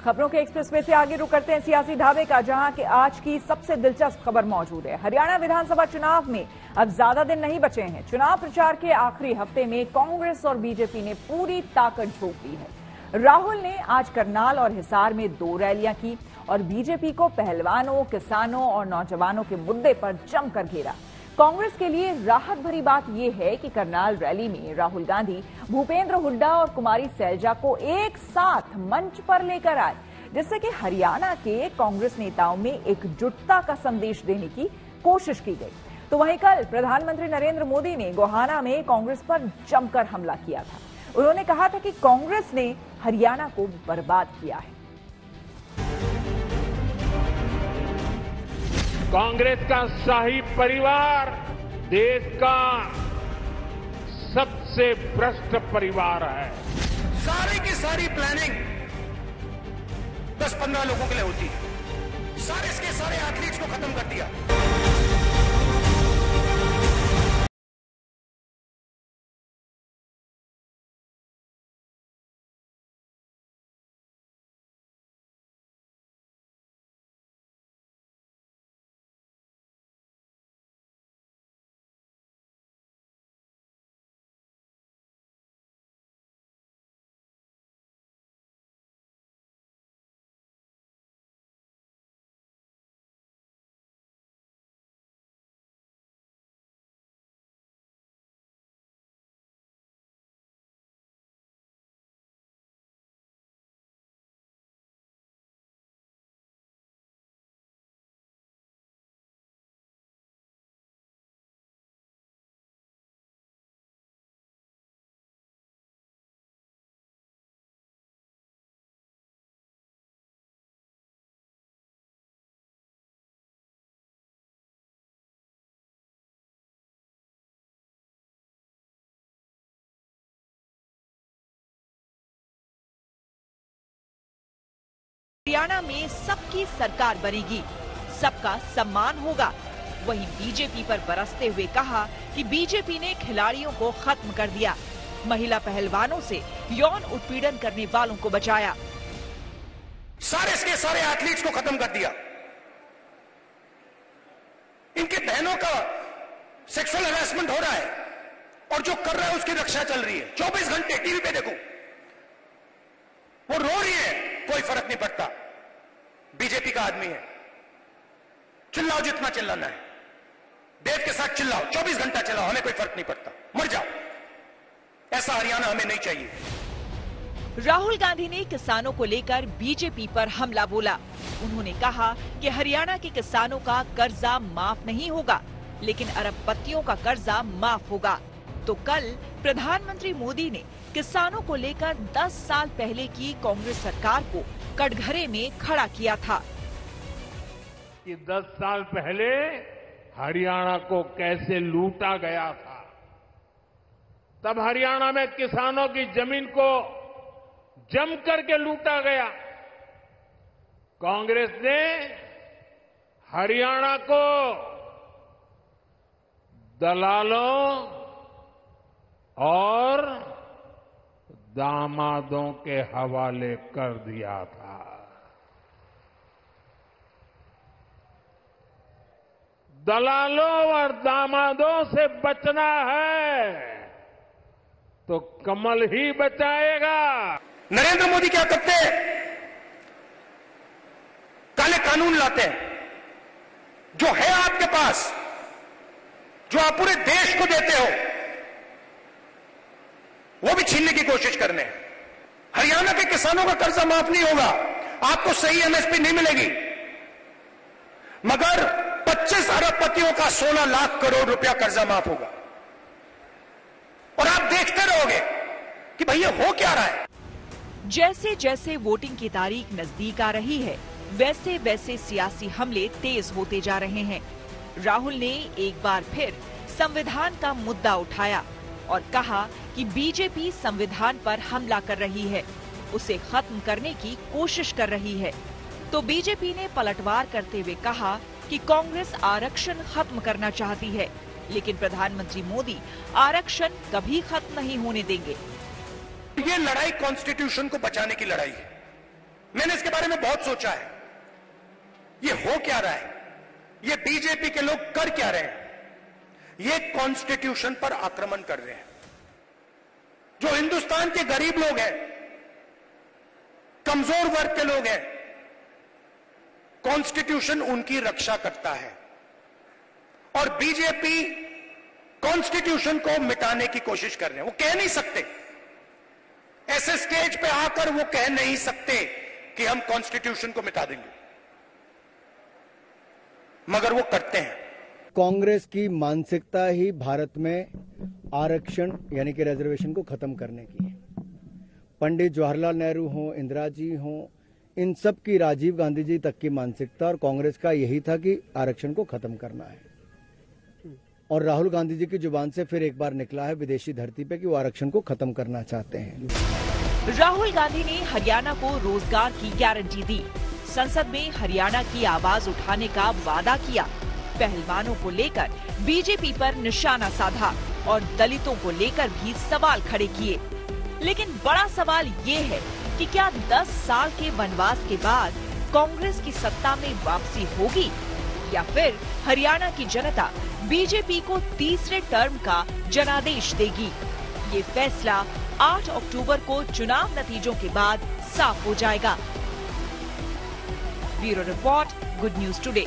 खबरों के एक्सप्रेसवे से आगे रुक करते हैं सियासी ढाबे का, जहां कि आज की सबसे दिलचस्प खबर मौजूद है। हरियाणा विधानसभा चुनाव में अब ज्यादा दिन नहीं बचे हैं। चुनाव प्रचार के आखिरी हफ्ते में कांग्रेस और बीजेपी ने पूरी ताकत झोंक दी है। राहुल ने आज करनाल और हिसार में 2 रैलियां की और बीजेपी को पहलवानों, किसानों और नौजवानों के मुद्दे पर जमकर घेरा। कांग्रेस के लिए राहत भरी बात यह है कि करनाल रैली में राहुल गांधी भूपेंद्र हुड्डा और कुमारी सैलजा को एक साथ मंच पर लेकर आए, जिससे कि हरियाणा के कांग्रेस नेताओं में एकजुटता का संदेश देने की कोशिश की गई। तो वहीं कल प्रधानमंत्री नरेंद्र मोदी ने गोहाना में कांग्रेस पर जमकर हमला किया था। उन्होंने कहा था कि कांग्रेस ने हरियाणा को बर्बाद किया है। कांग्रेस का शाही परिवार देश का सबसे भ्रष्ट परिवार है। सारी की सारी प्लानिंग 10-15 लोगों के लिए होती है। सारे के सारे एथलीट्स को खत्म कर दिया। हरियाणा में सबकी सरकार बनेगी, सबका सम्मान होगा। वहीं बीजेपी पर बरसते हुए कहा कि बीजेपी ने खिलाड़ियों को खत्म कर दिया, महिला पहलवानों से यौन उत्पीड़न करने वालों को बचाया। सारे के सारे एथलीट्स को खत्म कर दिया। इनकी बहनों का सेक्सुअल हैरेसमेंट हो रहा है और जो कर रहा है उसकी रक्षा चल रही है। 24 घंटे टीवी पे देखो, वो रो रही है, कोई फर्क नहीं पड़ता। बीजेपी का आदमी है, चिल्लाओ जितना चिल्लाना है, देव के साथ चिल्लाओ, 24 घंटा चिल्लाओ, हमें कोई फर्क नहीं पड़ता, मर जाओ। ऐसा हरियाणा हमें नहीं चाहिए। राहुल गांधी ने किसानों को लेकर बीजेपी पर हमला बोला। उन्होंने कहा कि हरियाणा के किसानों का कर्जा माफ नहीं होगा, लेकिन अरबपतियों का कर्जा माफ होगा। तो कल प्रधानमंत्री मोदी ने किसानों को लेकर 10 साल पहले की कांग्रेस सरकार को कटघरे में खड़ा किया था। कि 10 साल पहले हरियाणा को कैसे लूटा गया था। तब हरियाणा में किसानों की जमीन को जम करके लूटा गया। कांग्रेस ने हरियाणा को दलालों और दामादों के हवाले कर दिया था। दलालों और दामादों से बचना है तो कमल ही बचाएगा। नरेंद्र मोदी क्या करते हैं? काले कानून लाते हैं। जो है आपके पास, जो आप पूरे देश को देते हो, वो भी छीनने की कोशिश करने। हरियाणा के किसानों का कर्जा माफ नहीं होगा, आपको सही एमएसपी नहीं मिलेगी, मगर 25 अरबपतियों का 16 लाख करोड़ रुपया कर्जा माफ होगा। और आप देखते रहोगे कि भैया हो क्या रहा है। जैसे जैसे वोटिंग की तारीख नजदीक आ रही है, वैसे वैसे सियासी हमले तेज होते जा रहे हैं। राहुल ने एक बार फिर संविधान का मुद्दा उठाया और कहा कि बीजेपी संविधान पर हमला कर रही है, उसे खत्म करने की कोशिश कर रही है। तो बीजेपी ने पलटवार करते हुए कहा कि कांग्रेस आरक्षण खत्म करना चाहती है, लेकिन प्रधानमंत्री मोदी आरक्षण कभी खत्म नहीं होने देंगे। ये लड़ाई कॉन्स्टिट्यूशन को बचाने की लड़ाई है। मैंने इसके बारे में बहुत सोचा है, ये हो क्या रहा है, ये बीजेपी के लोग कर क्या रहे हैं। ये कॉन्स्टिट्यूशन पर आक्रमण कर रहे हैं। जो हिंदुस्तान के गरीब लोग हैं, कमजोर वर्ग के लोग हैं, कॉन्स्टिट्यूशन उनकी रक्षा करता है और बीजेपी कॉन्स्टिट्यूशन को मिटाने की कोशिश कर रहे हैं। वो कह नहीं सकते, ऐसे स्टेज पे आकर वो कह नहीं सकते कि हम कॉन्स्टिट्यूशन को मिटा देंगे, मगर वो करते हैं। कांग्रेस की मानसिकता ही भारत में आरक्षण यानी कि रिजर्वेशन को खत्म करने की है। पंडित जवाहरलाल नेहरू हो, इंदिरा जी हो, इन सब की, राजीव गांधी जी तक की मानसिकता और कांग्रेस का यही था कि आरक्षण को खत्म करना है। और राहुल गांधी जी की जुबान से फिर एक बार निकला है विदेशी धरती पे कि वो आरक्षण को खत्म करना चाहते हैं। राहुल गांधी ने हरियाणा को रोजगार की गारंटी दी, संसद में हरियाणा की आवाज उठाने का वादा किया, पहलवानों को लेकर बीजेपी पर निशाना साधा और दलितों को लेकर भी सवाल खड़े किए। लेकिन बड़ा सवाल ये है कि क्या 10 साल के वनवास के बाद कांग्रेस की सत्ता में वापसी होगी या फिर हरियाणा की जनता बीजेपी को तीसरे टर्म का जनादेश देगी। ये फैसला 8 अक्टूबर को चुनाव नतीजों के बाद साफ हो जाएगा। Bureau report, good news today.